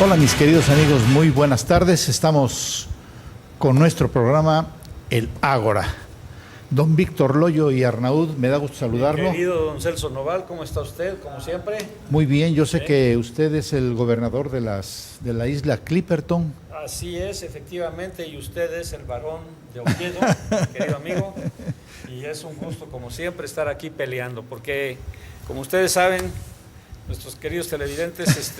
Hola mis queridos amigos, muy buenas tardes. Estamos con nuestro programa El Ágora. Don Víctor Loyo y Arnaud, me da gusto saludarlo. Querido don Celso Noval, ¿cómo está usted? Como siempre. Muy bien, yo sé que usted es el gobernador de la isla Clipperton. Así es, efectivamente, y usted es el varón de Oviedo, querido amigo. Y es un gusto, como siempre, estar aquí peleando, porque, como ustedes saben, nuestros queridos televidentes,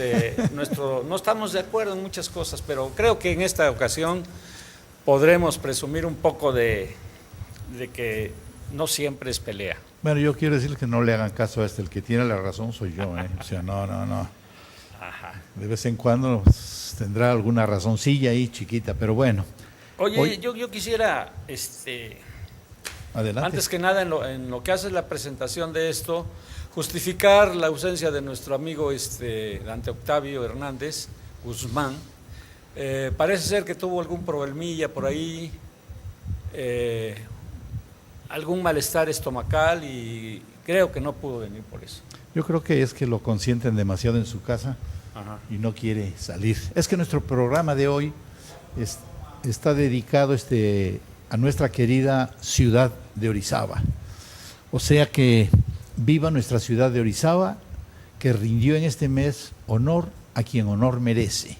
no estamos de acuerdo en muchas cosas, pero creo que en esta ocasión podremos presumir un poco de que no siempre es pelea. Bueno, yo quiero decir que no le hagan caso a el que tiene la razón soy yo, ¿eh? O sea, no. Ajá. De vez en cuando tendrá alguna razoncilla ahí chiquita, pero bueno. Oye, yo quisiera, adelante. Antes que nada, en lo que hace la presentación de esto, justificar la ausencia de nuestro amigo Dante Octavio Hernández Guzmán. Parece ser que tuvo algún problemilla por ahí, algún malestar estomacal y creo que no pudo venir por eso. Yo creo que es que lo consienten demasiado en su casa. Ajá. Y no quiere salir. Es que nuestro programa de hoy está dedicado a nuestra querida ciudad de Orizaba. O sea que viva nuestra ciudad de Orizaba, que rindió en este mes honor a quien honor merece.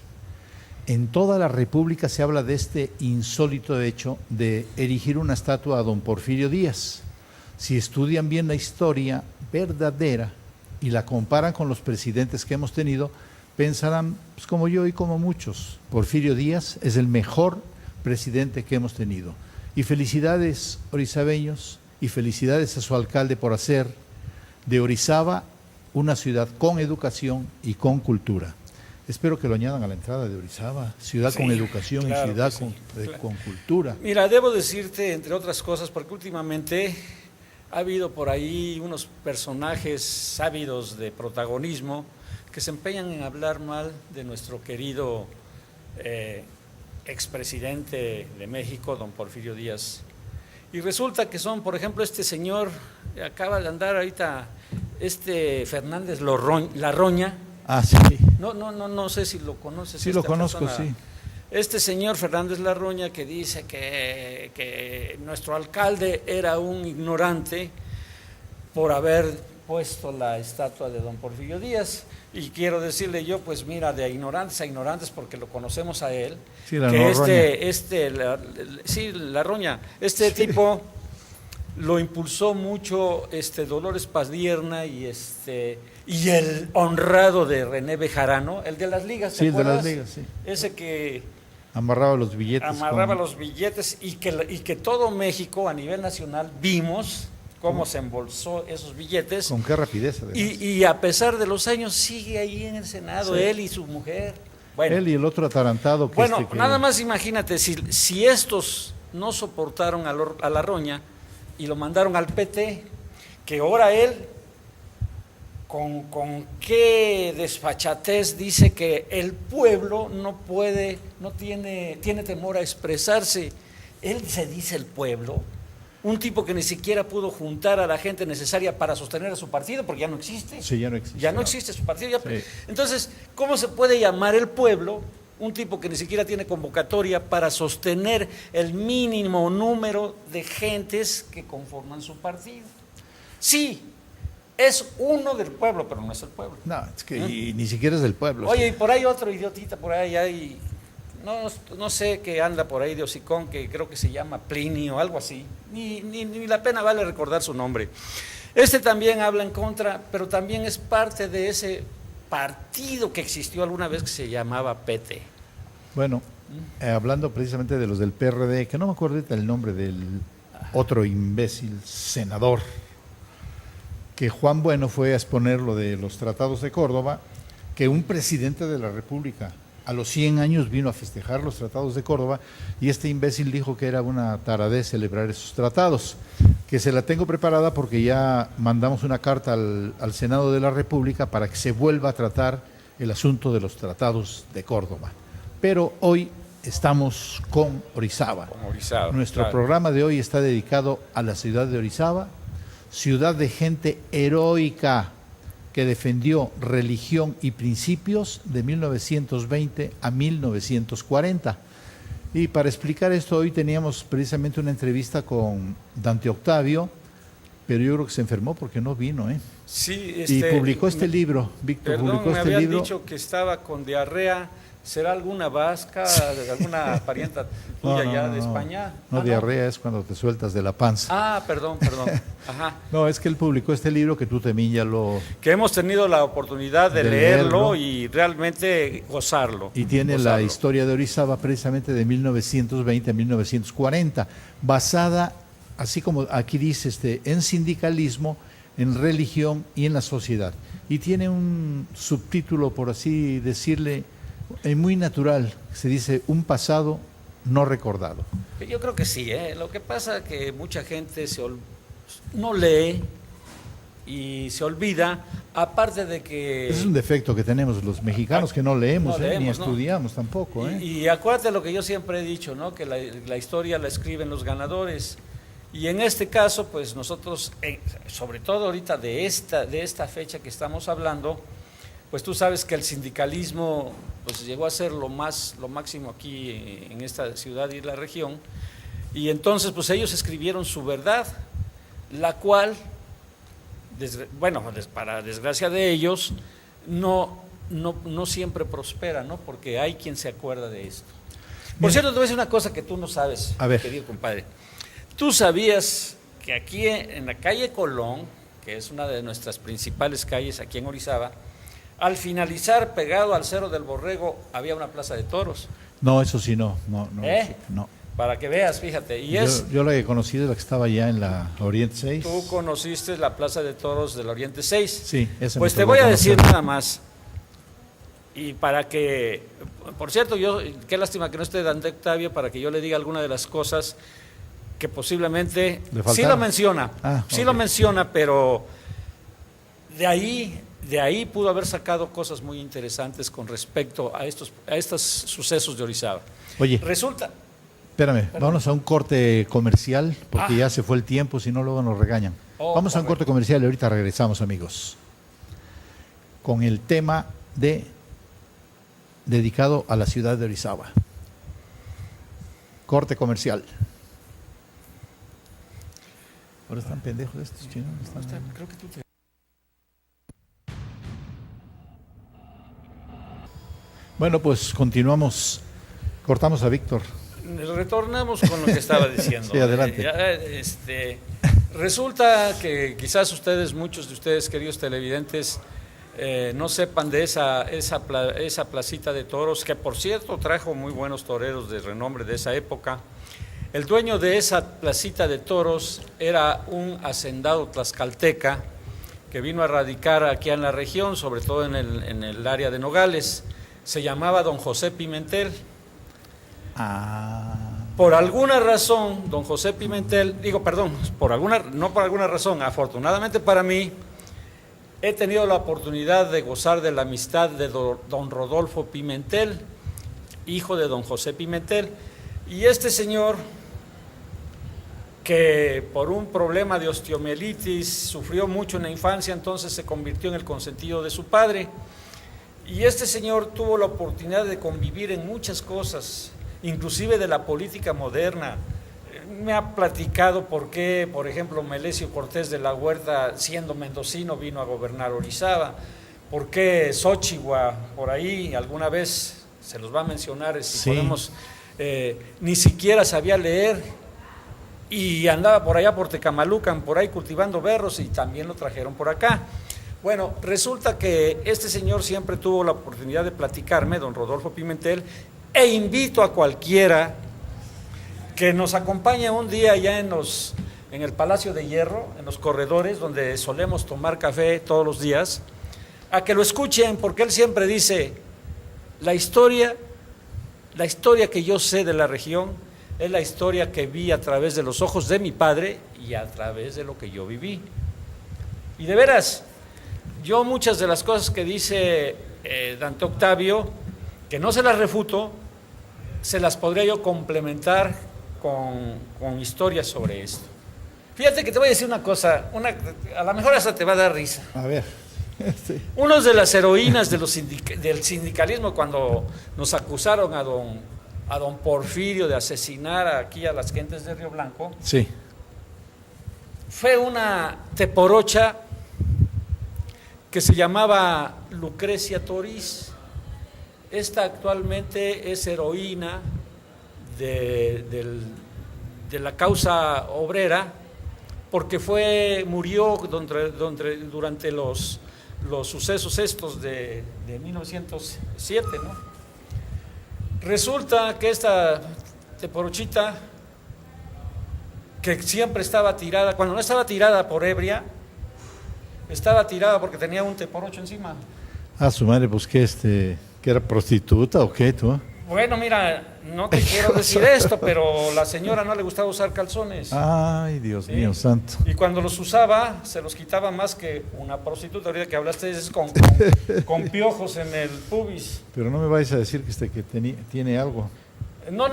En toda la República se habla de este insólito hecho de erigir una estatua a don Porfirio Díaz. Si estudian bien la historia verdadera y la comparan con los presidentes que hemos tenido, pensarán, pues como yo y como muchos, Porfirio Díaz es el mejor presidente que hemos tenido. Y felicidades orizabeños y felicidades a su alcalde por hacer de Orizaba una ciudad con educación y con cultura. Espero que lo añadan a la entrada de Orizaba, ciudad con educación, claro, y ciudad con cultura. Mira, debo decirte, entre otras cosas, porque últimamente ha habido por ahí unos personajes ávidos de protagonismo que se empeñan en hablar mal de nuestro querido expresidente de México, don Porfirio Díaz. Y resulta que son, por ejemplo, este señor, acaba de andar ahorita, Fernández Larroña. Ah, sí. No sé si lo conoces. Sí, lo conozco, persona. Sí. Este señor Fernández Larroña que dice que nuestro alcalde era un ignorante por haber puesto la estatua de don Porfirio Díaz. Y quiero decirle yo, pues mira, de ignorantes a ignorantes, porque lo conocemos a él, sí, la que Larroña, sí. Tipo lo impulsó mucho Dolores Padierna y el honrado de René Bejarano, el de las ligas, ¿te acuerdas? Sí, de las ligas, sí. Ese que amarraba los billetes. Los billetes y que todo México a nivel nacional vimos cómo se embolsó esos billetes. Con qué rapidez. Y a pesar de los años sigue ahí en el Senado, sí. Él y su mujer. Bueno, él y el otro atarantado. Nada más imagínate, si estos no soportaron a Larroña y lo mandaron al PT, que ahora él, con qué desfachatez dice que el pueblo tiene temor a expresarse. Él se dice el pueblo. Un tipo que ni siquiera pudo juntar a la gente necesaria para sostener a su partido, porque ya no existe. Sí, ya no existe. Ya no existe su partido. Sí. Entonces, ¿cómo se puede llamar el pueblo un tipo que ni siquiera tiene convocatoria para sostener el mínimo número de gentes que conforman su partido? Sí, es uno del pueblo, pero no es el pueblo. No, es que ni siquiera es del pueblo. Oye, y por ahí otro idiotita, por ahí hay... No sé qué anda por ahí de hocicón, que creo que se llama Plinio o algo así, ni la pena vale recordar su nombre. También habla en contra, pero también es parte de ese partido que existió alguna vez que se llamaba PT. Bueno, hablando precisamente de los del PRD, que no me acuerdo ahorita el nombre del otro imbécil senador, que Juan Bueno fue a exponer lo de los tratados de Córdoba, que un presidente de la República a los 100 años vino a festejar los tratados de Córdoba y este imbécil dijo que era una taradez celebrar esos tratados, que se la tengo preparada porque ya mandamos una carta al Senado de la República para que se vuelva a tratar el asunto de los tratados de Córdoba. Pero hoy estamos con Orizaba. Nuestro programa de hoy está dedicado a la ciudad de Orizaba, ciudad de gente heroica, que defendió religión y principios de 1920 a 1940. Y para explicar esto, hoy teníamos precisamente una entrevista con Dante Octavio, pero yo creo que se enfermó porque no vino, ¿eh? Sí, y publicó este libro, Víctor, perdón, publicó me este habían libro. dicho que estaba con diarrea. ¿Será alguna vasca, alguna parienta tuya ya de España? No, diarrea es cuando te sueltas de la panza. Ah, perdón. Ajá. No, es que él publicó este libro que tú también ya lo... Que hemos tenido la oportunidad de leerlo y realmente gozarlo. Y tiene la historia de Orizaba precisamente de 1920 a 1940, basada, así como aquí dice, en sindicalismo, en religión y en la sociedad. Y tiene un subtítulo, por así decirle, muy natural, se dice un pasado no recordado. Yo creo que sí, lo que pasa es que mucha gente no lee y se olvida, aparte de que... Ese es un defecto que tenemos los mexicanos, que no leemos, ni estudiamos tampoco. Y acuérdate lo que yo siempre he dicho, ¿no? Que la historia la escriben los ganadores. Y en este caso, pues nosotros, sobre todo ahorita de esta fecha que estamos hablando, pues tú sabes que el sindicalismo pues llegó a ser lo máximo aquí en esta ciudad y la región, y entonces pues ellos escribieron su verdad, la cual, para desgracia de ellos, no siempre prospera, ¿no? Porque hay quien se acuerda de esto. Por cierto, te voy a decir una cosa que tú no sabes, querido compadre. ¿Tú sabías que aquí en la calle Colón, que es una de nuestras principales calles aquí en Orizaba, al finalizar, pegado al Cerro del Borrego, había una plaza de toros? No, eso sí, no. Para que veas, fíjate. Yo la que conocí es la que estaba ya en la Oriente 6. Tú conociste la plaza de toros del Oriente 6. Sí, esa. Pues te voy a decir nada más. Y para que, por cierto, qué lástima que no esté Dante Octavio para que yo le diga alguna de las cosas que posiblemente sí lo menciona. Sí lo menciona, pero de ahí pudo haber sacado cosas muy interesantes con respecto a estos sucesos de Orizaba. Oye, resulta... Espérame, vámonos a un corte comercial, porque ya se fue el tiempo, si no luego nos regañan. Vamos a un corte comercial y ahorita regresamos, amigos, con el tema dedicado a la ciudad de Orizaba. Corte comercial. Ahora están pendejos estos chinos. Creo que tú te... Bueno, pues continuamos. Cortamos a Víctor. Retornamos con lo que estaba diciendo. Sí, adelante. Resulta que quizás muchos de ustedes, queridos televidentes, no sepan de esa placita de toros, que por cierto trajo muy buenos toreros de renombre de esa época. El dueño de esa placita de toros era un hacendado tlaxcalteca que vino a radicar aquí en la región, sobre todo en el área de Nogales. Se llamaba don José Pimentel. Por alguna razón, don José Pimentel, no por alguna razón, afortunadamente para mí, he tenido la oportunidad de gozar de la amistad de don Rodolfo Pimentel, hijo de don José Pimentel, y este señor, que por un problema de osteomielitis sufrió mucho en la infancia, entonces se convirtió en el consentido de su padre, y este señor tuvo la oportunidad de convivir en muchas cosas, inclusive de la política moderna. Me ha platicado por qué, por ejemplo, Melesio Cortés de la Huerta, siendo mendocino, vino a gobernar Orizaba, por qué Xochigua, por ahí, alguna vez se los va a mencionar, si podemos, ni siquiera sabía leer y andaba por allá por Tecamalucan, por ahí cultivando berros, y también lo trajeron por acá. Bueno, resulta que este señor siempre tuvo la oportunidad de platicarme, don Rodolfo Pimentel, e invito a cualquiera que nos acompañe un día allá en el Palacio de Hierro, en los corredores, donde solemos tomar café todos los días, a que lo escuchen, porque él siempre dice, la historia que yo sé de la región es la historia que vi a través de los ojos de mi padre y a través de lo que yo viví. Y de veras, yo muchas de las cosas que dice Dante Octavio, que no se las refuto, se las podría yo complementar con historias sobre esto. Fíjate que te voy a decir una cosa, a lo mejor hasta te va a dar risa. A ver. Sí. Una de las heroínas de del sindicalismo cuando nos acusaron a don Porfirio de asesinar aquí a las gentes de Río Blanco, Sí. fue una teporocha que se llamaba Lucrecia Toriz. Esta actualmente es heroína de la causa obrera, porque murió durante los sucesos estos de 1907, ¿no? Resulta que esta teporochita, que siempre estaba tirada, cuando no estaba tirada por ebria, estaba tirada porque tenía un teporocho encima. Ah, su madre, pues que era prostituta o qué, tú. Bueno, mira, no te quiero decir esto, pero la señora no le gustaba usar calzones. Ay, Dios ¿sí? mío santo. Y cuando los usaba, se los quitaba más que una prostituta. Ahorita que hablaste es con piojos en el pubis. Pero no me vais a decir que tiene algo. No,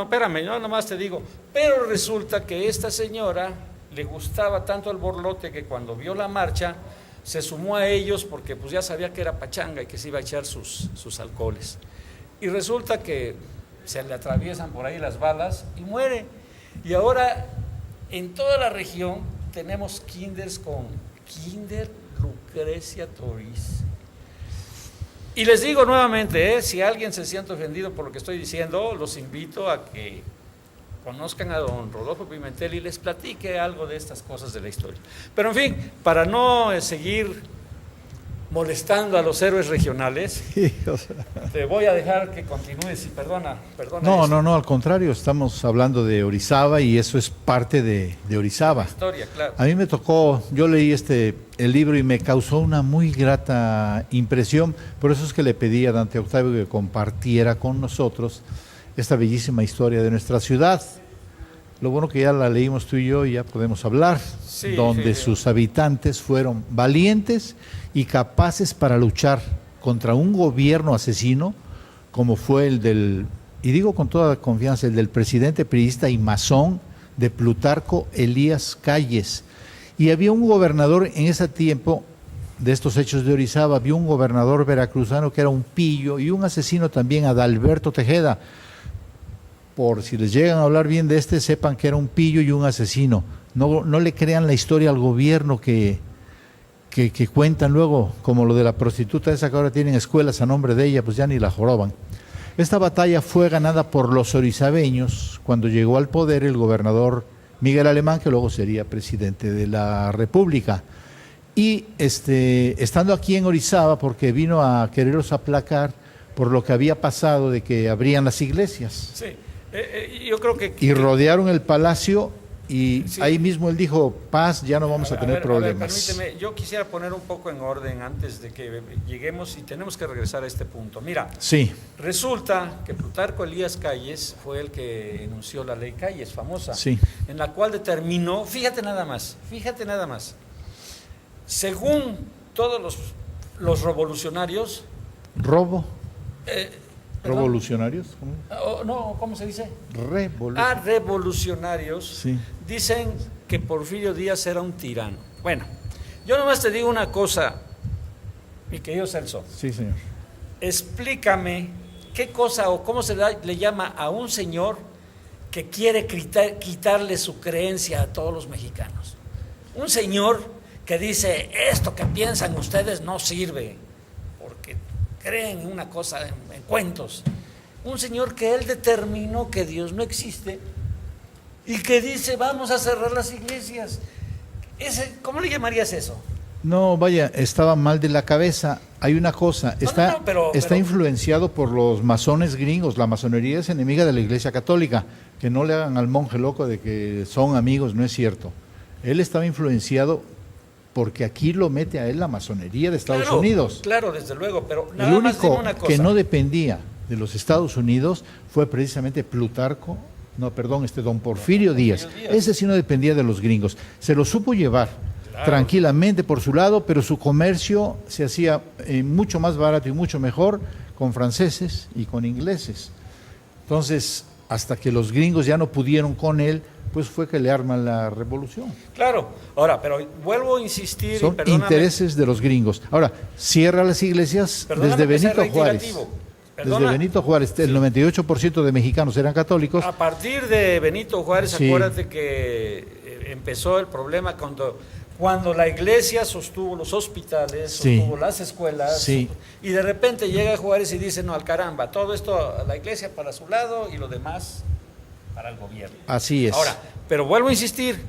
espérame, yo nomás te digo. Pero resulta que esta señora le gustaba tanto el borlote que cuando vio la marcha se sumó a ellos porque pues ya sabía que era pachanga y que se iba a echar sus alcoholes. Y resulta que se le atraviesan por ahí las balas y muere. Y ahora en toda la región tenemos kinders con Kinder Lucrecia Toriz. Y les digo nuevamente, si alguien se siente ofendido por lo que estoy diciendo, los invito a que conozcan a don Rodolfo Pimentel y les platique algo de estas cosas de la historia. Pero en fin, para no seguir molestando a los héroes regionales, Sí, o sea. te voy a dejar que continúes y perdona. No, al contrario, estamos hablando de Orizaba y eso es parte de Orizaba. Historia, claro. A mí me tocó, yo leí el libro y me causó una muy grata impresión, por eso es que le pedí a Dante Octavio que compartiera con nosotros esta bellísima historia de nuestra ciudad. Lo bueno que ya la leímos tú y yo y ya podemos hablar, Sí, donde sí. sus habitantes fueron valientes y capaces para luchar contra un gobierno asesino, como fue y digo con toda confianza, el del presidente priista y masón de Plutarco Elías Calles. Y había un gobernador en ese tiempo, de estos hechos de Orizaba, había un gobernador veracruzano que era un pillo y un asesino también, Adalberto Tejeda. Por si les llegan a hablar bien de sepan que era un pillo y un asesino. No le crean la historia al gobierno que cuentan luego, como lo de la prostituta esa que ahora tienen escuelas a nombre de ella, pues ya ni la joroban. Esta batalla fue ganada por los orizabeños cuando llegó al poder el gobernador Miguel Alemán, que luego sería presidente de la República. Y estando aquí en Orizaba, porque vino a quererlos aplacar por lo que había pasado de que abrían las iglesias. Sí, yo creo que... Y rodearon el palacio y Sí. ahí mismo él dijo, paz, ya no vamos a tener problemas. permíteme, yo quisiera poner un poco en orden antes de que lleguemos y tenemos que regresar a este punto. Mira, Sí, resulta que Plutarco Elías Calles fue el que enunció la ley Calles, famosa, sí, en la cual determinó, fíjate nada más, según todos los revolucionarios, robo, perdón, revolucionarios, no, ¿cómo se dice? Revolucionarios, Sí, dicen que Porfirio Díaz era un tirano. Bueno, yo nomás te digo una cosa, mi querido Celso, sí, señor. explícame qué cosa o cómo le llama a un señor que quiere quitarle su creencia a todos los mexicanos. Un señor que dice, esto que piensan ustedes no sirve, porque creen en una cosa, en cuentos. Un señor que él determinó que Dios no existe y que dice, vamos a cerrar las iglesias. ¿Cómo le llamarías eso? No, vaya, estaba mal de la cabeza. Hay una cosa, está pero influenciado por los masones gringos. La masonería es enemiga de la Iglesia Católica. Que no le hagan al monje loco de que son amigos, no es cierto. Él estaba influenciado porque aquí lo mete a él la masonería de Estados Unidos. Claro, desde luego, pero El nada más dime único una cosa. que no dependía de los Estados Unidos fue precisamente don Porfirio Díaz. Ese sí no dependía de los gringos. Se lo supo llevar tranquilamente por su lado, pero su comercio se hacía mucho más barato y mucho mejor con franceses y con ingleses. Entonces, hasta que los gringos ya no pudieron con él, después fue que le arman la revolución. Claro, ahora, pero vuelvo a insistir. Son intereses de los gringos. Ahora, cierra las iglesias desde Benito Juárez. Desde Benito Juárez, el 98% de mexicanos eran católicos. A partir de Benito Juárez, Sí. acuérdate que empezó el problema cuando la iglesia sostuvo los hospitales, Sí. sostuvo las escuelas, Sí. y de repente llega Juárez y dice, no, al caramba, todo esto, la iglesia para su lado y lo demás para el gobierno. Así es. Ahora, pero vuelvo a insistir,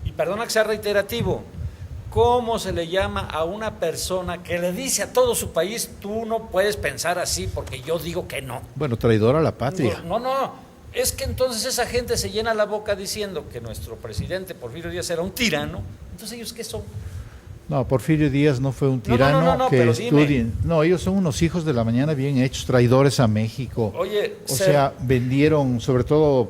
y perdona que sea reiterativo, ¿cómo se le llama a una persona que le dice a todo su país, tú no puedes pensar así porque yo digo que no? Bueno, traidor a la patria. No, es que entonces esa gente se llena la boca diciendo que nuestro presidente Porfirio Díaz era un tirano, entonces ellos ¿qué son? No, Porfirio Díaz no fue un tirano no, que pero estudien. No, ellos son unos hijos de la mañana bien hechos, traidores a México. Oye, O sea, vendieron, sobre todo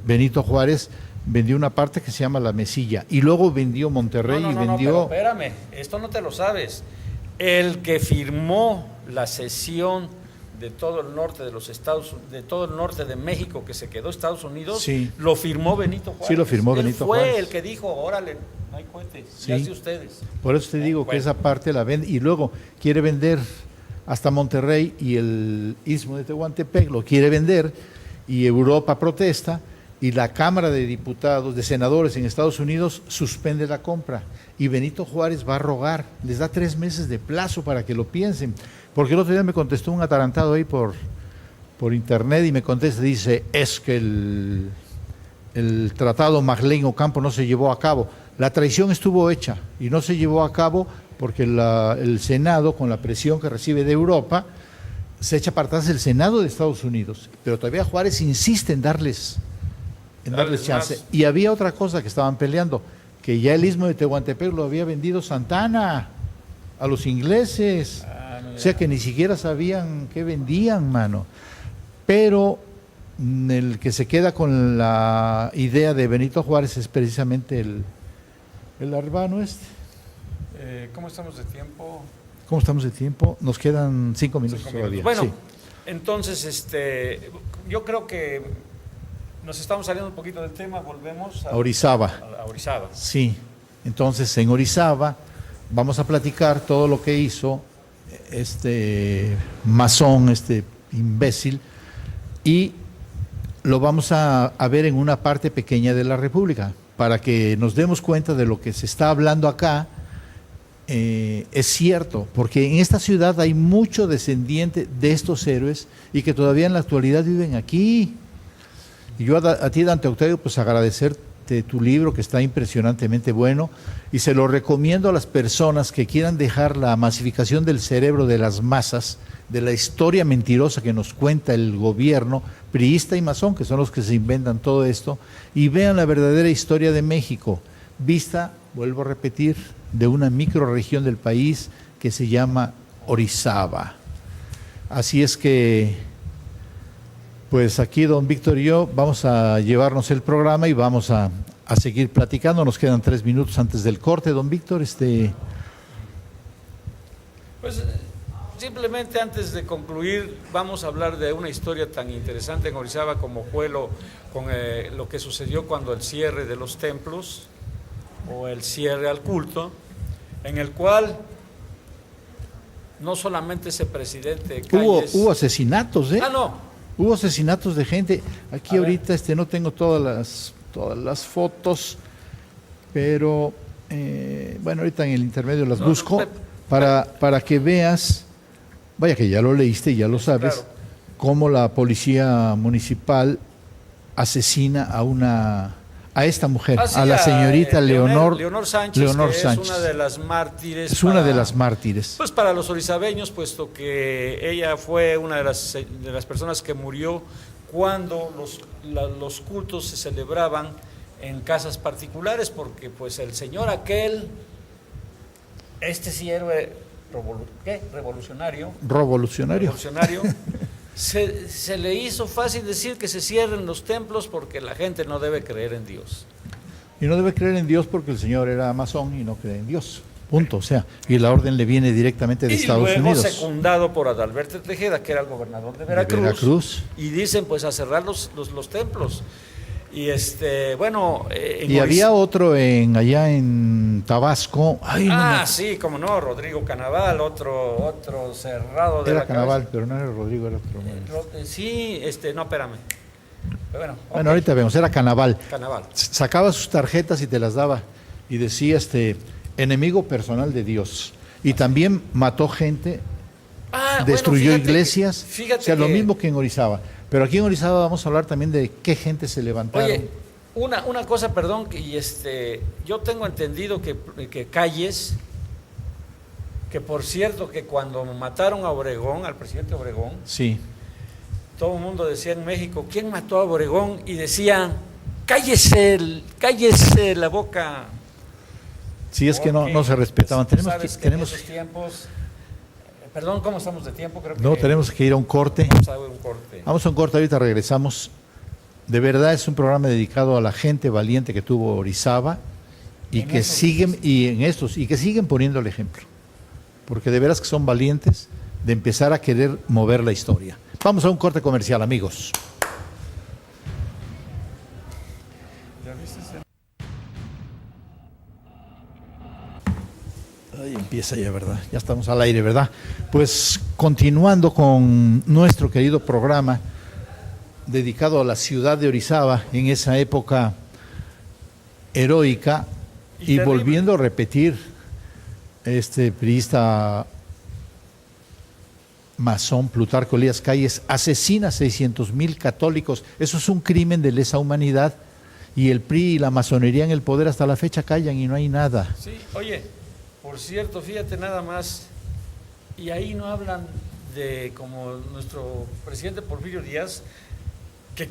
Benito Juárez vendió una parte que se llama La Mesilla y luego vendió Monterrey y vendió. No, pero espérame, esto no te lo sabes. El que firmó la cesión de todo el norte de los Estados, de todo el norte de México que se quedó Estados Unidos, Sí. lo firmó Benito Juárez. Sí, lo firmó Él Benito fue Juárez. el que dijo, órale, no hay cohetes, Sí. ya de ustedes. Por eso te digo que Bueno. esa parte la vende y luego quiere vender hasta Monterrey y el Istmo de Tehuantepec lo quiere vender y Europa protesta y la Cámara de Diputados, de Senadores en Estados Unidos suspende la compra y Benito Juárez va a rogar, les da 3 meses de plazo para que lo piensen, porque el otro día me contestó un atarantado ahí por internet y me contesta, dice, es que el tratado Marlene Ocampo no se llevó a cabo. La traición estuvo hecha y no se llevó a cabo porque el Senado, con la presión que recibe de Europa, se echa para atrás el Senado de Estados Unidos. Pero todavía Juárez insiste en darles chance. más. Y había otra cosa que estaban peleando, que ya el Istmo de Tehuantepec lo había vendido Santana a los ingleses. O sea que ni siquiera sabían qué vendían, mano. Pero el que se queda con la idea de Benito Juárez es precisamente el Arbano este. ¿Cómo estamos de tiempo? ¿Cómo estamos de tiempo? Nos quedan 5 minutos 5 todavía. minutos. Bueno, Sí. entonces, yo creo que nos estamos saliendo un poquito del tema, volvemos A Orizaba. a Orizaba. Sí. Entonces, en Orizaba vamos a platicar todo lo que hizo este masón, este imbécil, y lo vamos a ver en una parte pequeña de la República, para que nos demos cuenta de lo que se está hablando acá. Es cierto, porque en esta ciudad hay mucho descendiente de estos héroes y que todavía en la actualidad viven aquí. Y yo a ti, Dante Octavio, pues agradecerte tu libro, que está impresionantemente bueno, y se lo recomiendo a las personas que quieran dejar la masificación del cerebro de las masas, de la historia mentirosa que nos cuenta el gobierno priista y masón, que son los que se inventan todo esto, y vean la verdadera historia de México, vista, vuelvo a repetir, de una microrregión del país que se llama Orizaba. Así es que, pues aquí don Víctor y yo vamos a llevarnos el programa y vamos a seguir platicando. Nos quedan 3 minutos antes del corte, don Víctor. Pues simplemente antes de concluir, vamos a hablar de una historia tan interesante en Orizaba como fue lo que sucedió cuando el cierre de los templos o el cierre al culto, en el cual no solamente ese presidente Calles... Hubo asesinatos, ¿eh? Ah, no. Hubo asesinatos de gente. Aquí A ahorita no tengo todas las fotos, pero bueno, ahorita en el intermedio las busco para que veas, vaya que ya lo leíste, ya lo sabes, Claro. cómo la policía municipal asesina a esta mujer, Ah, sí, a la señorita Leonor Sánchez, Leonor que Sánchez. es una de las mártires. Es una de las mártires. Pues para los orizabeños, puesto que ella fue una de las personas que murió cuando los cultos se celebraban en casas particulares, porque pues el señor aquel, sí héroe revolucionario, se le hizo fácil decir que se cierren los templos porque la gente no debe creer en Dios. Y no debe creer en Dios porque el señor era masón y no cree en Dios. punto. O sea, y la orden le viene directamente de Estados luego Unidos. secundado por Adalberto Tejeda, que era el gobernador de Veracruz. Y dicen pues a cerrar los templos. Y bueno, y había otro allá en Tabasco. Ay, sí, como no, Rodrigo Canaval, otro cerrado de era la Canaval, cabeza. pero no era Rodrigo, era otro. Sí, no, espérame. Bueno, okay. Ahorita vemos, era Canaval. Canaval. Sacaba sus tarjetas y te las daba. Y decía, enemigo personal de Dios. Y también mató gente, destruyó iglesias. Fíjate o sea, lo mismo que en Orizaba. Pero aquí en Orizaba vamos a hablar también de qué gente se levantaron. Oye, una cosa, perdón, y yo tengo entendido que Calles, que por cierto que cuando mataron a Obregón, al presidente Obregón, sí, todo el mundo decía en México, ¿quién mató a Obregón? Y decían, cállese la boca. Sí, es que no se respetaban. Tenemos que en esos tiempos. Perdón, ¿cómo estamos de tiempo? Creo que tenemos que ir a un corte. Vamos a un corte, ahorita regresamos. De verdad es un programa dedicado a la gente valiente que tuvo Orizaba y que siguen poniendo el ejemplo. Porque de veras que son valientes de empezar a querer mover la historia. Vamos a un corte comercial, amigos. Ahí empieza ya, ¿verdad? Ya estamos al aire, ¿verdad? Pues continuando con nuestro querido programa dedicado a la ciudad de Orizaba en esa época heroica y volviendo a repetir, priista masón Plutarco Elías Calles asesina 600,000 católicos. Eso es un crimen de lesa humanidad y el PRI y la masonería en el poder hasta la fecha callan y no hay nada. Sí, oye, por cierto, fíjate nada más, y ahí no hablan de como nuestro presidente Porfirio Díaz, que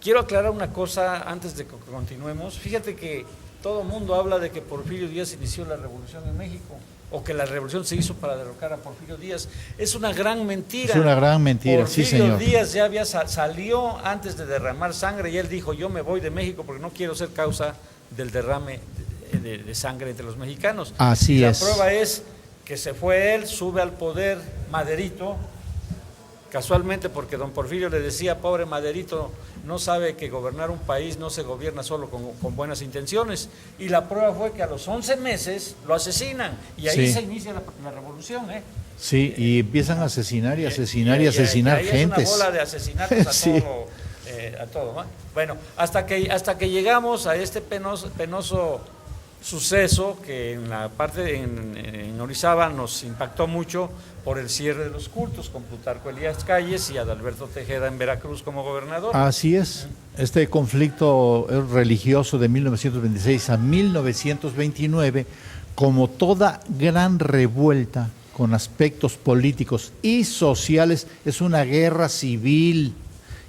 quiero aclarar una cosa antes de que continuemos. Fíjate que todo el mundo habla de que Porfirio Díaz inició la revolución en México, o que la revolución se hizo para derrocar a Porfirio Díaz. Es una gran mentira. Es una gran mentira, sí, señor. Porfirio Díaz ya salió antes de derramar sangre y él dijo, yo me voy de México porque no quiero ser causa del derrame de sangre entre los mexicanos. Así es. La prueba es que se fue él, sube al poder Maderito, casualmente porque don Porfirio le decía, pobre Maderito, no sabe que gobernar un país no se gobierna solo con buenas intenciones. Y la prueba fue que a los 11 meses lo asesinan y ahí se inicia la revolución. Sí, y empiezan a asesinar y asesinar y asesinar gentes. Es una bola de asesinatos a todo, ¿no? Bueno, hasta que llegamos a este penoso suceso que en la parte en Orizaba nos impactó mucho por el cierre de los cultos con Plutarco Elías Calles y Adalberto Tejeda en Veracruz como gobernador. Así es, este conflicto religioso de 1926 a 1929, como toda gran revuelta con aspectos políticos y sociales, es una guerra civil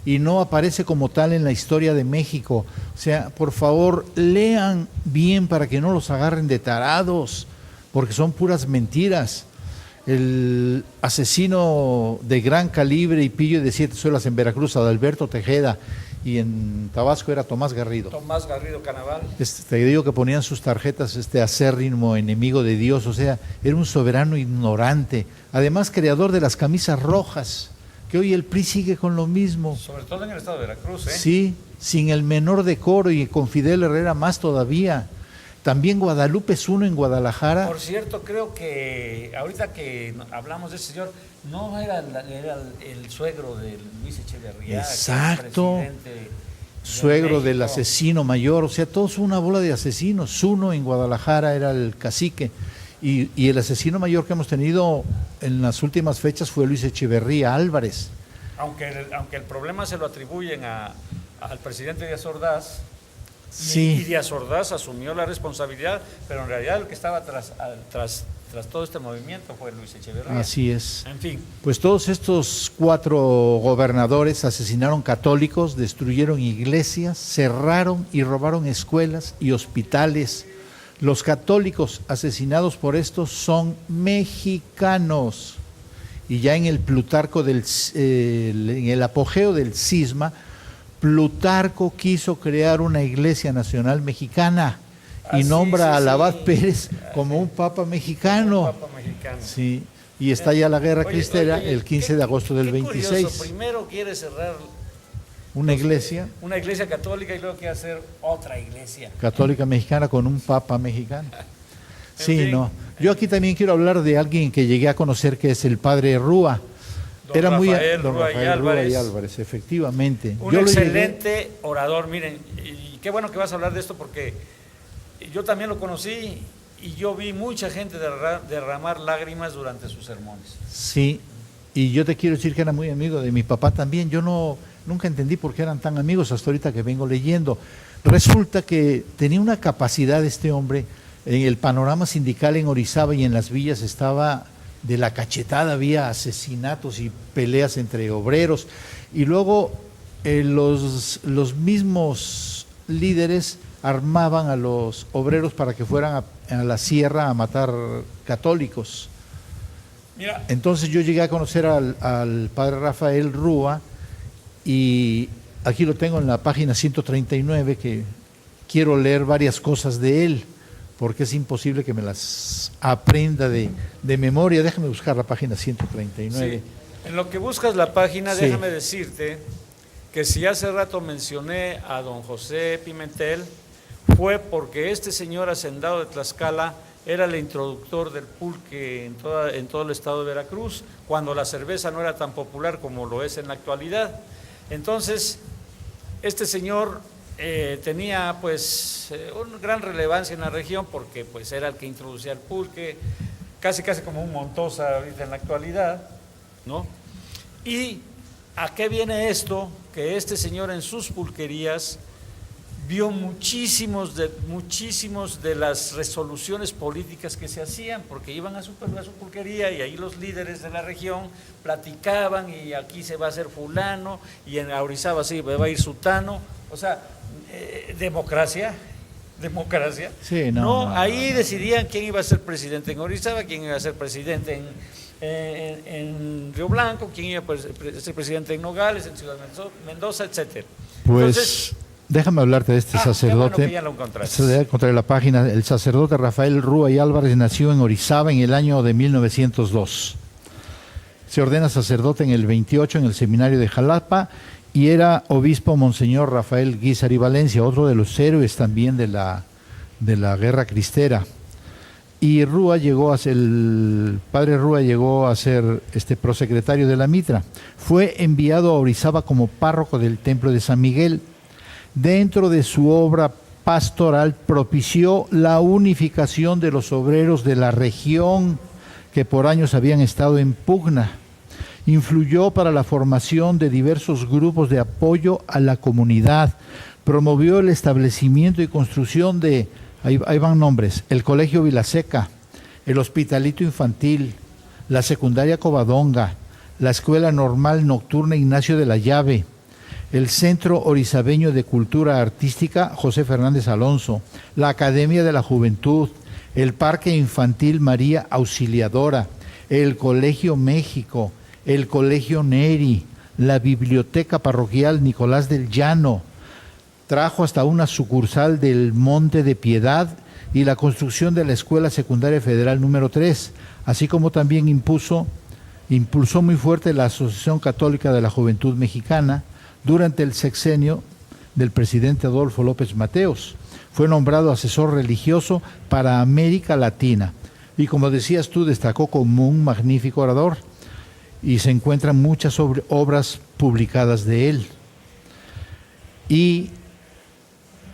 y no aparece como tal en la historia de México. O sea, por favor, lean bien para que no los agarren de tarados, porque son puras mentiras. El asesino de gran calibre y pillo de 7 suelas en Veracruz, Adalberto Tejeda, y en Tabasco era Tomás Garrido. Tomás Garrido Canaval. Te digo que ponían sus tarjetas, acérrimo enemigo de Dios, o sea, era un soberano ignorante, además creador de las camisas rojas, que hoy el PRI sigue con lo mismo. Sobre todo en el estado de Veracruz, Sí, sin el menor decoro y con Fidel Herrera más todavía. También Guadalupe es uno en Guadalajara. Por cierto, creo que ahorita que hablamos de ese señor, no era el suegro de Luis Echeverría. Exacto. Suegro del asesino mayor, o sea, todos una bola de asesinos. Uno en Guadalajara era el cacique. Y el asesino mayor que hemos tenido en las últimas fechas fue Luis Echeverría Álvarez. Aunque el problema se lo atribuyen al presidente Díaz Ordaz, sí. Y Díaz Ordaz asumió la responsabilidad, pero en realidad el que estaba tras todo este movimiento fue Luis Echeverría. Así es. En fin. Pues todos estos 4 gobernadores asesinaron católicos, destruyeron iglesias, cerraron y robaron escuelas y hospitales. Los católicos asesinados por estos son mexicanos. Y ya en el Plutarco en el apogeo del cisma, Plutarco quiso crear una iglesia nacional mexicana y sí, nombra sí, al Abad sí. Pérez como un papa mexicano. Un papa mexicano. Sí, y estalla la guerra Oye, cristera oye, el 15 de agosto del qué 26. Curioso. Primero quiere cerrar Una iglesia una iglesia católica y luego quiere hacer otra iglesia. católica mexicana con un papa mexicano. Sí, fin. no. Yo aquí también quiero hablar de alguien que llegué a conocer, que es el padre Rúa. Don Rafael Rúa y Álvarez. Álvarez, efectivamente. Un Yo lo excelente orador, miren, y qué bueno que vas a hablar de esto porque yo también lo conocí y yo vi mucha gente derramar lágrimas durante sus sermones. Sí, y yo te quiero decir que era muy amigo de mi papá también. Yo nunca entendí por qué eran tan amigos hasta ahorita que vengo leyendo. Resulta que tenía una capacidad este hombre. En el panorama sindical en Orizaba y en las villas estaba de la cachetada, había asesinatos y peleas entre obreros. Y luego los mismos líderes armaban a los obreros para que fueran a la sierra a matar católicos. Mira, Entonces yo llegué a conocer al padre Rafael Rúa y aquí lo tengo en la página 139, que quiero leer varias cosas de él, porque es imposible que me las aprenda de memoria. Déjame buscar la página 139. sí, en lo que buscas la página, Sí. déjame decirte que si hace rato mencioné a don José Pimentel, fue porque este señor hacendado de Tlaxcala era el introductor del pulque en todo el estado de Veracruz, cuando la cerveza no era tan popular como lo es en la actualidad. Entonces, este señor tenía pues una gran relevancia en la región porque pues era el que introducía el pulque, casi como un Montosa ahorita en la actualidad, ¿no? ¿Y a qué viene esto? Que este señor en sus pulquerías vio muchísimos de las resoluciones políticas que se hacían, porque iban a su pulquería y ahí los líderes de la región platicaban y aquí se va a hacer fulano y en Orizaba sí va a ir sutano, o sea, democracia. Sí, no, Ahí decidían quién iba a ser presidente en Orizaba, quién iba a ser presidente en Río Blanco, quién iba a ser presidente en Nogales, en Ciudad Mendoza, etcétera. Pues Entonces, déjame hablarte de este sacerdote. qué bueno que ya lo encontraste. Se encontré la página. El sacerdote Rafael Rúa y Álvarez nació en Orizaba en el año de 1902. Se ordena sacerdote en el 28 en el seminario de Jalapa y era obispo Monseñor Rafael Guízar y Valencia, otro de los héroes también de la guerra cristera. Y el padre Rúa llegó a ser prosecretario de la Mitra. Fue enviado a Orizaba como párroco del templo de San Miguel. Dentro de su obra pastoral propició la unificación de los obreros de la región que por años habían estado en pugna. Influyó para la formación de diversos grupos de apoyo a la comunidad. Promovió el establecimiento y construcción de, ahí van nombres, el Colegio Vilaseca, el Hospitalito Infantil, la Secundaria Covadonga, la Escuela Normal Nocturna Ignacio de la Llave, el Centro Orizabeño de Cultura Artística José Fernández Alonso, la Academia de la Juventud, el Parque Infantil María Auxiliadora, el Colegio México, el Colegio Neri, la Biblioteca Parroquial Nicolás del Llano. Trajo hasta una sucursal del Monte de Piedad y la construcción de la Escuela Secundaria Federal número 3, así como también impulsó muy fuerte la Asociación Católica de la Juventud Mexicana durante el sexenio del presidente Adolfo López Mateos. Fue nombrado asesor religioso para América Latina y, como decías tú, destacó como un magnífico orador y se encuentran muchas obras publicadas de él. Y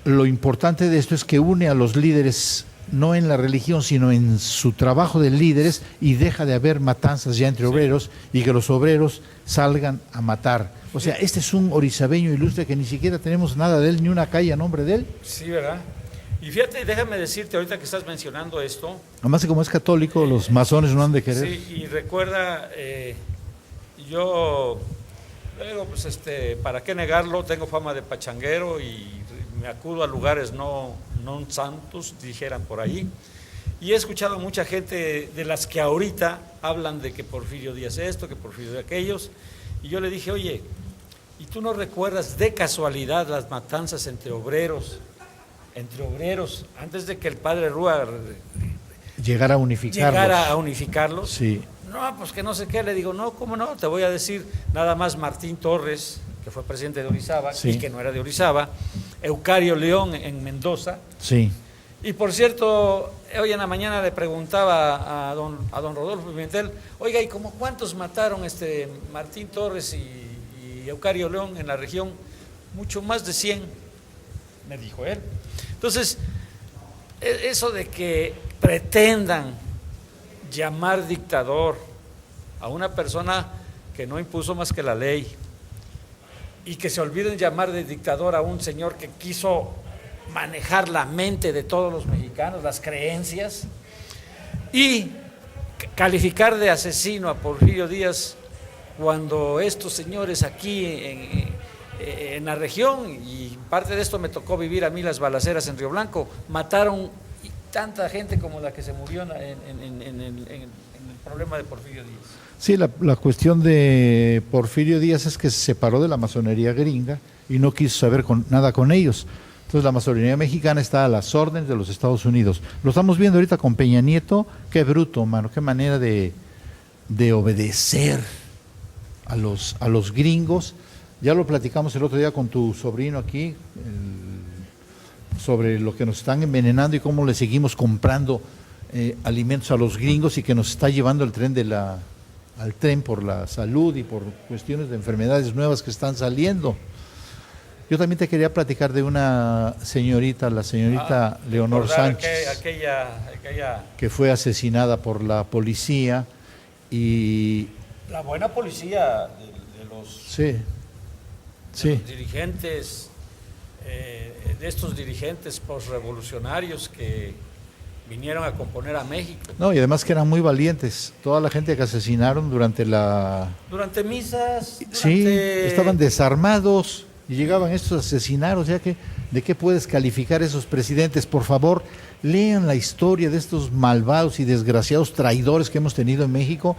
lo importante de esto es que une a los líderes, no en la religión, sino en su trabajo de líderes, y deja de haber matanzas ya entre obreros y que los obreros salgan a matar. O sea, este es un orizabeño ilustre que ni siquiera tenemos nada de él, ni una calle a nombre de él. Sí, ¿verdad? Y fíjate, déjame decirte ahorita que estás mencionando esto. Además, como es católico, los masones no han de querer. Sí, y recuerda, yo, luego, pues, ¿para qué negarlo? Tengo fama de pachanguero y me acudo a lugares no santos, dijeran por ahí. Y he escuchado a mucha gente de las que ahorita hablan de que Porfirio Díaz esto, que Porfirio de aquellos. Y yo le dije, oye, ¿y tú no recuerdas de casualidad las matanzas entre obreros entre obreros, antes de que el padre Rúa Llegar a unificarlos. Sí. No, pues que no sé qué, le digo, no, ¿cómo no? Te voy a decir nada más Martín Torres, que fue presidente de Orizaba, Sí. y que no era de Orizaba, Eucario León en Mendoza. Sí. Y por cierto, hoy en la mañana le preguntaba a don Rodolfo Pimentel, oiga, ¿y cómo cuántos mataron Martín Torres y Eucario León en la región? Mucho más de 100, me dijo él. Entonces, eso de que pretendan llamar dictador a una persona que no impuso más que la ley y que se olviden llamar de dictador a un señor que quiso manejar la mente de todos los mexicanos, las creencias, y calificar de asesino a Porfirio Díaz cuando estos señores aquí en la región, y parte de esto me tocó vivir a mí las balaceras en Río Blanco, mataron tanta gente como la que se murió en el problema de Porfirio Díaz. Sí, la cuestión de Porfirio Díaz es que se separó de la masonería gringa y no quiso saber nada con ellos. Entonces la masonería mexicana está a las órdenes de los Estados Unidos. Lo estamos viendo ahorita con Peña Nieto. Qué bruto, mano, qué manera de obedecer a los gringos. Ya lo platicamos el otro día con tu sobrino aquí, sobre lo que nos están envenenando y cómo le seguimos comprando alimentos a los gringos y que nos está llevando el tren al tren por la salud y por cuestiones de enfermedades nuevas que están saliendo. Yo también te quería platicar de una señorita, la señorita Leonor Sánchez, aquella que fue asesinada por la policía y... La buena policía de los... Sí, sí. Los dirigentes, de estos dirigentes posrevolucionarios que vinieron a componer a México. No, y además que eran muy valientes. Toda la gente que asesinaron durante misas. Sí, estaban desarmados y llegaban estos a asesinar. O sea que, ¿de qué puedes calificar esos presidentes? Por favor, lean la historia de estos malvados y desgraciados traidores que hemos tenido en México,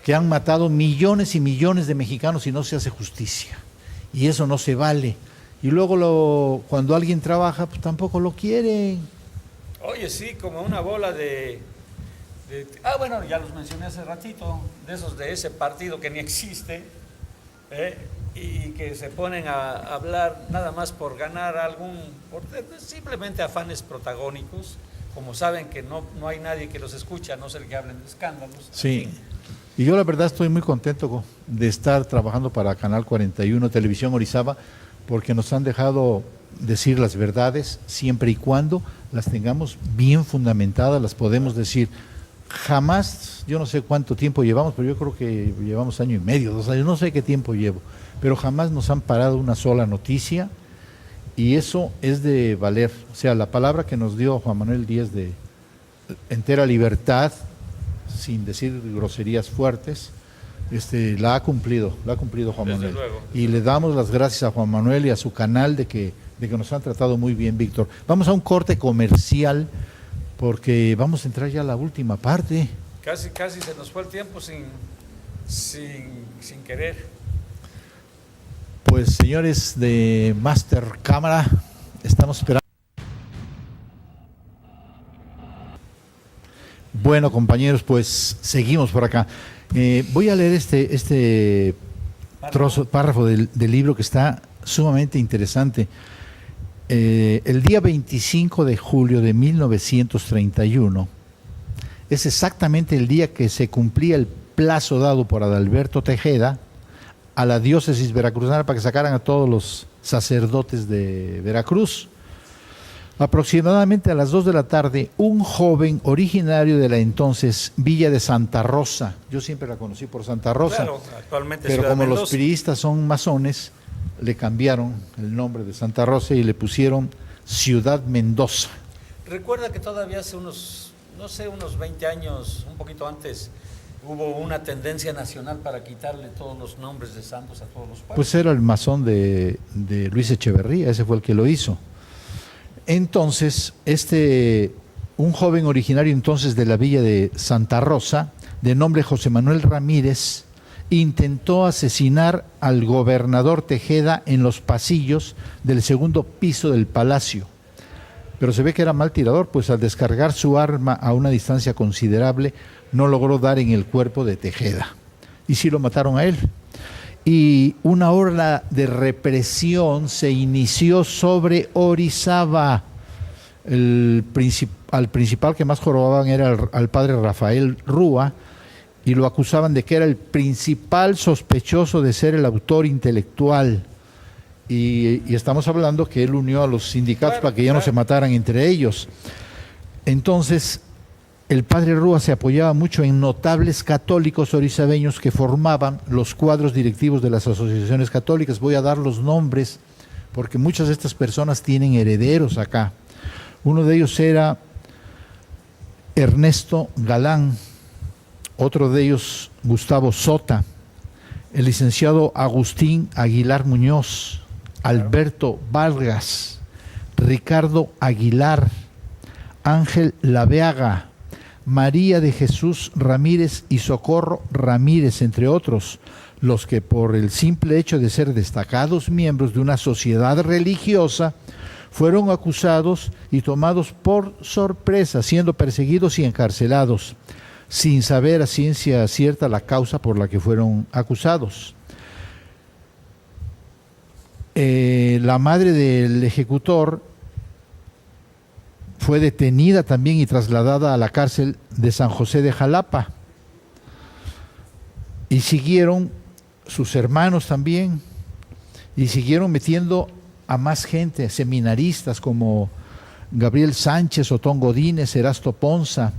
que han matado millones y millones de mexicanos y no se hace justicia. Y eso no se vale. Y luego cuando alguien trabaja, pues tampoco lo quieren. Oye, sí, como una bola bueno, ya los mencioné hace ratito, de ese partido que ni existe, y que se ponen a hablar nada más por ganar simplemente afanes protagónicos, como saben que no hay nadie que los escucha, a no ser que hablen de escándalos. Sí. Y yo la verdad estoy muy contento de estar trabajando para Canal 41 Televisión Orizaba, porque nos han dejado decir las verdades siempre y cuando las tengamos bien fundamentadas, las podemos decir. Jamás, yo no sé cuánto tiempo llevamos, pero yo creo que llevamos 1 año y medio, 2 años, no sé qué tiempo llevo, pero jamás nos han parado una sola noticia y eso es de valer. O sea, la palabra que nos dio Juan Manuel Díaz de entera libertad, sin decir groserías fuertes, la ha cumplido Juan Manuel. Luego. Y le damos las gracias a Juan Manuel y a su canal de que nos han tratado muy bien, Víctor. Vamos a un corte comercial porque vamos a entrar ya a la última parte. Casi se nos fue el tiempo sin querer. Pues señores de Master Cámara, estamos esperando. Bueno, compañeros, pues seguimos por acá. Voy a leer este párrafo del libro que está sumamente interesante. El día 25 de julio de 1931 es exactamente el día que se cumplía el plazo dado por Adalberto Tejeda a la diócesis veracruzana para que sacaran a todos los sacerdotes de Veracruz. Aproximadamente a las 2 de la tarde, un joven originario de la entonces Villa de Santa Rosa, yo siempre la conocí por Santa Rosa, claro, actualmente pero Ciudad como Mendoza. los priistas son masones, le cambiaron el nombre de Santa Rosa y le pusieron Ciudad Mendoza. Recuerda que todavía hace unos 20 años, un poquito antes, hubo una tendencia nacional para quitarle todos los nombres de santos a todos los pueblos. Pues era el masón de Luis Echeverría, ese fue el que lo hizo. Entonces, un joven originario entonces de la villa de Santa Rosa, de nombre José Manuel Ramírez, intentó asesinar al gobernador Tejeda en los pasillos del segundo piso del palacio. pero se ve que era mal tirador, pues al descargar su arma a una distancia considerable no logró dar en el cuerpo de Tejeda, y sí lo mataron a él. Y una ola de represión se inició sobre Orizaba. Al principal que más jorobaban era al padre Rafael Rúa, y lo acusaban de que era el principal sospechoso de ser el autor intelectual. Y estamos hablando que él unió a los sindicatos para que ya no se mataran entre ellos. Entonces, el padre Rúa se apoyaba mucho en notables católicos orizabeños que formaban los cuadros directivos de las asociaciones católicas. Voy a dar los nombres porque muchas de estas personas tienen herederos acá. Uno de ellos era Ernesto Galán, otro de ellos Gustavo Sota, el licenciado Agustín Aguilar Muñoz, Alberto Vargas, Ricardo Aguilar, Ángel Laveaga, María de Jesús Ramírez y Socorro Ramírez, entre otros, los que por el simple hecho de ser destacados miembros de una sociedad religiosa fueron acusados y tomados por sorpresa, siendo perseguidos y encarcelados, sin saber a ciencia cierta la causa por la que fueron acusados. La madre del ejecutor fue detenida también y trasladada a la cárcel de San José de Jalapa. Y siguieron sus hermanos también, y siguieron metiendo a más gente, seminaristas como Gabriel Sánchez, Otón Godínez, Erasto Ponza,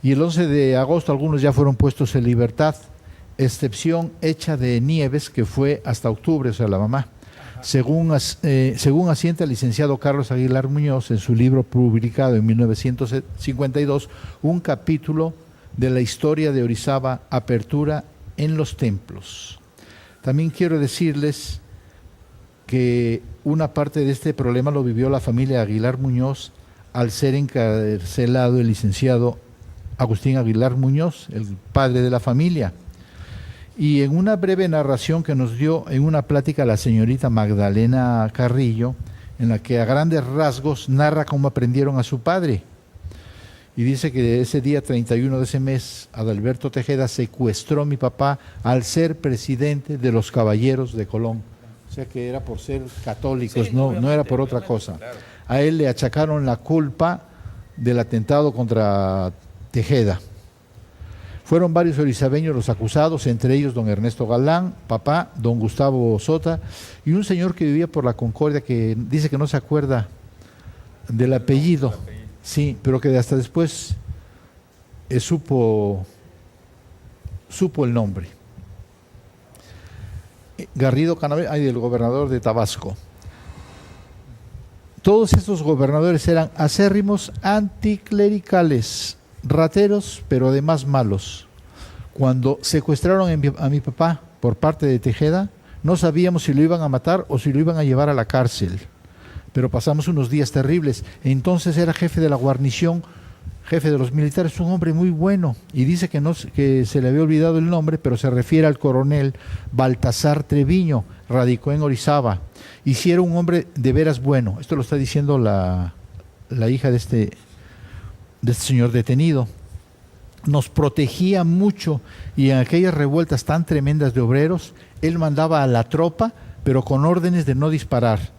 y el 11 de agosto algunos ya fueron puestos en libertad, excepción hecha de Nieves, que fue hasta octubre, o sea, la mamá. Según asienta el licenciado Carlos Aguilar Muñoz en su libro publicado en 1952, un capítulo de la historia de Orizaba, Apertura en los Templos. También quiero decirles que una parte de este problema lo vivió la familia Aguilar Muñoz al ser encarcelado el licenciado Agustín Aguilar Muñoz, el padre de la familia. Y en una breve narración que nos dio en una plática la señorita Magdalena Carrillo, en la que a grandes rasgos narra cómo aprendieron a su padre. Y dice que ese día 31 de ese mes, Adalberto Tejeda secuestró a mi papá al ser presidente de los Caballeros de Colón. O sea que era por ser católicos, sí, no era por otra cosa. Claro. A él le achacaron la culpa del atentado contra Tejeda. Fueron varios orizabeños los acusados, entre ellos don Ernesto Galán, papá, don Gustavo Sota, y un señor que vivía por la Concordia que dice que no se acuerda del apellido, sí, pero que hasta después supo el nombre. Garrido Canavé, del gobernador de Tabasco. Todos estos gobernadores eran acérrimos anticlericales, rateros, pero además malos. Cuando secuestraron a mi papá por parte de Tejeda, no sabíamos si lo iban a matar o si lo iban a llevar a la cárcel, pero pasamos unos días terribles. Entonces era jefe de la guarnición, jefe de los militares, un hombre muy bueno, y dice que se le había olvidado el nombre, pero se refiere al coronel Baltasar Treviño, radicó en Orizaba, y si era un hombre de veras bueno. Esto lo está diciendo la hija de este señor detenido. Nos protegía mucho, y en aquellas revueltas tan tremendas de obreros, él mandaba a la tropa, pero con órdenes de no disparar.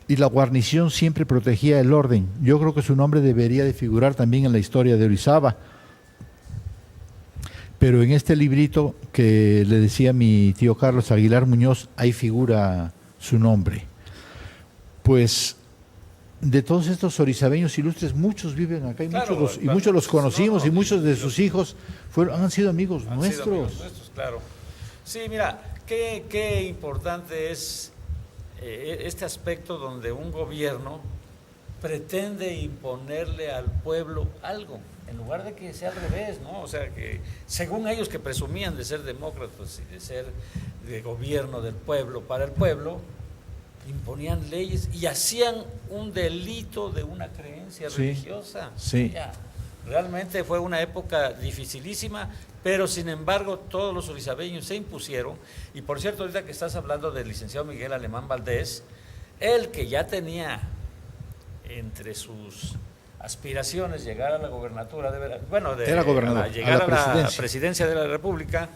Y la guarnición siempre protegía el orden. Yo creo que su nombre debería de figurar también en la historia de Orizaba. Pero en este librito que le decía mi tío Carlos Aguilar Muñoz, ahí figura su nombre. Pues de todos estos orizabeños ilustres, muchos viven acá, y muchos los conocimos, y muchos de sus hijos han sido amigos nuestros. Claro. Sí, mira, qué importante es este aspecto donde un gobierno pretende imponerle al pueblo algo, en lugar de que sea al revés, ¿no? O sea, que según ellos que presumían de ser demócratas y de ser de gobierno del pueblo para el pueblo, imponían leyes y hacían un delito de una creencia religiosa. Sí. Ya, realmente fue una época dificilísima, pero sin embargo todos los orizabeños se impusieron. Y por cierto, ahorita que estás hablando del licenciado Miguel Alemán Valdés, él que ya tenía entre sus aspiraciones llegar a la gobernatura, era gobernador, llegar a la presidencia de la República,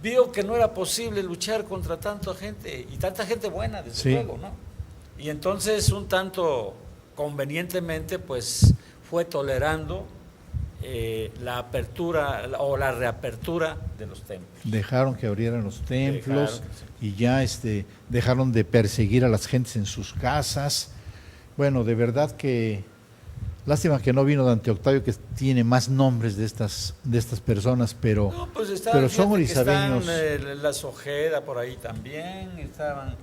vio que no era posible luchar contra tanta gente, y tanta gente buena, desde luego, ¿no? Y entonces, un tanto convenientemente, pues fue tolerando la apertura o la reapertura de los templos. Dejaron que abrieran los templos y ya dejaron de perseguir a las gentes en sus casas. Bueno, de verdad que lástima que no vino Dante Octavio, que tiene más nombres de estas personas, pero, no, pues pero son orizabeños. Las Ojeda por ahí también estaban.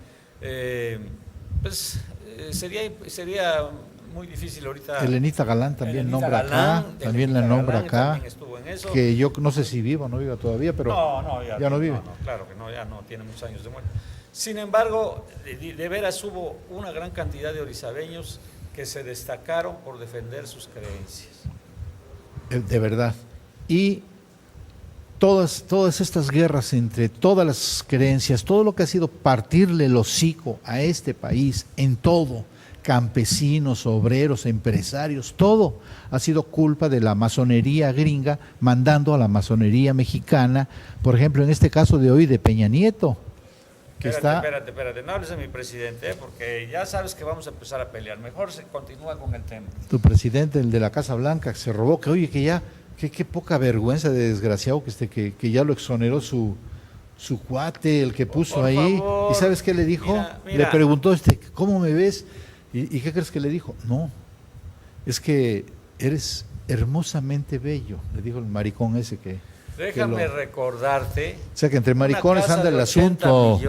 Sería muy difícil ahorita. Elenita Galán también Elenita nombra Galán, acá, también la nombra acá. También estuvo en eso. Que yo no sé si viva o no viva todavía, pero ya no vive. No, claro que no, ya no, tiene muchos años de muerte. Sin embargo, de veras hubo una gran cantidad de orizabeños que se destacaron por defender sus creencias. De verdad. Y todas estas guerras entre todas las creencias, todo lo que ha sido partirle el hocico a este país en todo, campesinos, obreros, empresarios, todo ha sido culpa de la masonería gringa mandando a la masonería mexicana, por ejemplo, en este caso de hoy de Peña Nieto. Espérate, no hables de mi presidente, porque ya sabes que vamos a empezar a pelear. Mejor se continúa con el tema. Tu presidente, el de la Casa Blanca, que se robó, que oye, que ya, qué poca vergüenza de desgraciado que ya lo exoneró su cuate, el que puso por ahí. favor, ¿Y sabes qué le dijo? Mira. Le preguntó, ¿cómo me ves? ¿Y qué crees que le dijo? No, es que eres hermosamente bello, le dijo el maricón ese que... Déjame recordarte. O sea que entre maricones anda el asunto.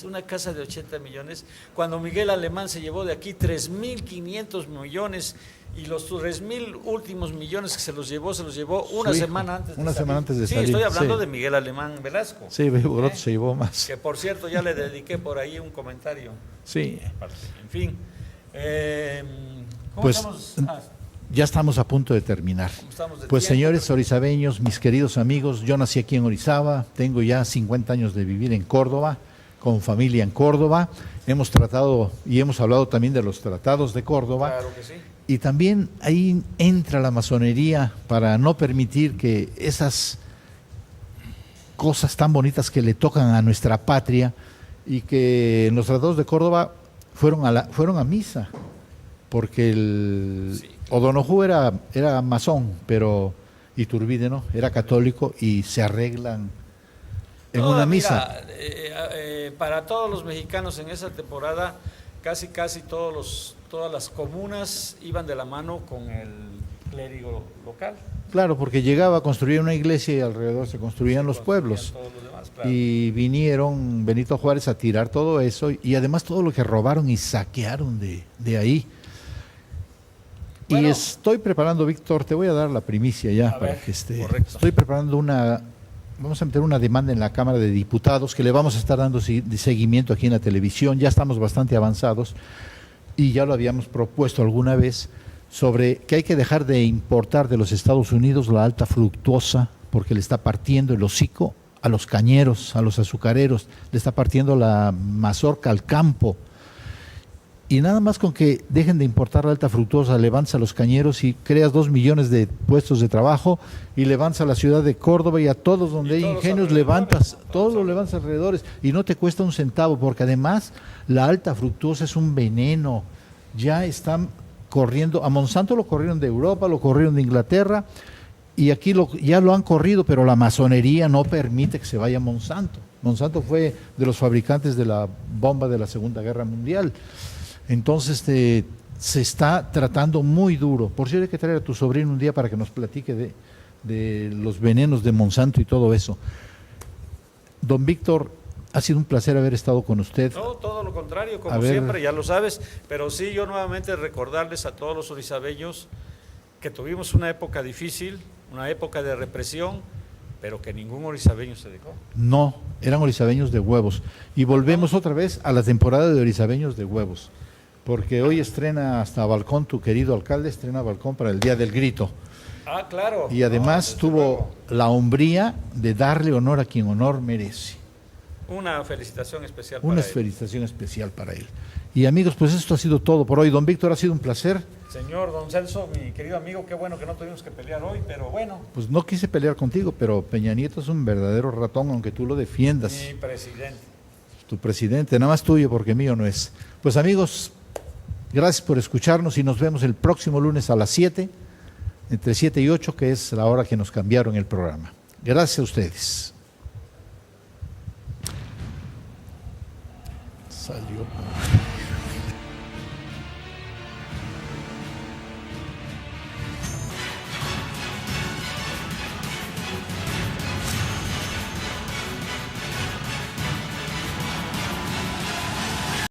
Una casa de 80 millones, cuando Miguel Alemán se llevó de aquí 3.500 millones y los 3.000 últimos millones que se los llevó una semana antes de salir. Sí, estoy hablando de Miguel Alemán Velasco. Sí, Boroto se llevó más. Que por cierto ya le dediqué por ahí un comentario. Sí. En fin. ¿Cómo pues, estamos? Ya estamos a punto de terminar. Pues señores orizabeños, mis queridos amigos, yo nací aquí en Orizaba, tengo ya 50 años de vivir en Córdoba, con familia en Córdoba. Hemos tratado y hemos hablado también de los tratados de Córdoba. Claro que sí. Y también ahí entra la masonería para no permitir que esas cosas tan bonitas que le tocan a nuestra patria y que en los tratados de Córdoba fueron a misa, porque O'Donoghue era masón, pero Iturbide no, era católico y se arreglan en una misa. Para todos los mexicanos en esa temporada, casi todas las comunas iban de la mano con el clérigo local. Claro, porque llegaba a construir una iglesia y alrededor se construían los pueblos. Todos los demás, claro. Y Benito Juárez a tirar todo eso y además todo lo que robaron y saquearon de ahí. Bueno, y estoy preparando, Víctor, te voy a dar la primicia ya para que esté. Correcto. Estoy preparando vamos a meter una demanda en la Cámara de Diputados que le vamos a estar dando seguimiento aquí en la televisión. Ya estamos bastante avanzados y ya lo habíamos propuesto alguna vez sobre que hay que dejar de importar de los Estados Unidos la alta fructuosa porque le está partiendo el hocico a los cañeros, a los azucareros, le está partiendo la mazorca al campo. Y nada más con que dejen de importar la alta fructuosa, levantas a los cañeros y creas 2 millones de puestos de trabajo y levantas a la ciudad de Córdoba y a todos donde hay ingenios todos los levantas alrededores y no te cuesta un centavo, porque además la alta fructuosa es un veneno. Ya están corriendo, a Monsanto lo corrieron de Europa, lo corrieron de Inglaterra y aquí ya lo han corrido, pero la masonería no permite que se vaya a Monsanto. Monsanto fue de los fabricantes de la bomba de la Segunda Guerra Mundial. Entonces se está tratando muy duro. Por cierto, hay que traer a tu sobrino un día para que nos platique de los venenos de Monsanto y todo eso. Don Víctor, ha sido un placer haber estado con usted. No, todo lo contrario, como siempre, ya lo sabes. Pero sí, yo nuevamente recordarles a todos los orizabeños que tuvimos una época difícil, una época de represión, pero que ningún orizabeño se dejó. No, eran orizabeños de huevos. Y volvemos otra vez a la temporada de orizabeños de huevos. Porque hoy estrena hasta balcón, tu querido alcalde, estrena balcón para el Día del Grito. Ah, claro. Y además tuvo la hombría de darle honor a quien honor merece. Una felicitación especial para él. Una felicitación especial para él. Y amigos, pues esto ha sido todo por hoy. Don Víctor, ha sido un placer. Señor Don Celso, mi querido amigo, qué bueno que no tuvimos que pelear hoy, pero bueno. Pues no quise pelear contigo, pero Peña Nieto es un verdadero ratón, aunque tú lo defiendas. Mi presidente. Tu presidente, nada más tuyo porque mío no es. Pues amigos, gracias por escucharnos y nos vemos el próximo lunes a las 7, entre 7 y 8, que es la hora que nos cambiaron el programa. Gracias a ustedes. Salió.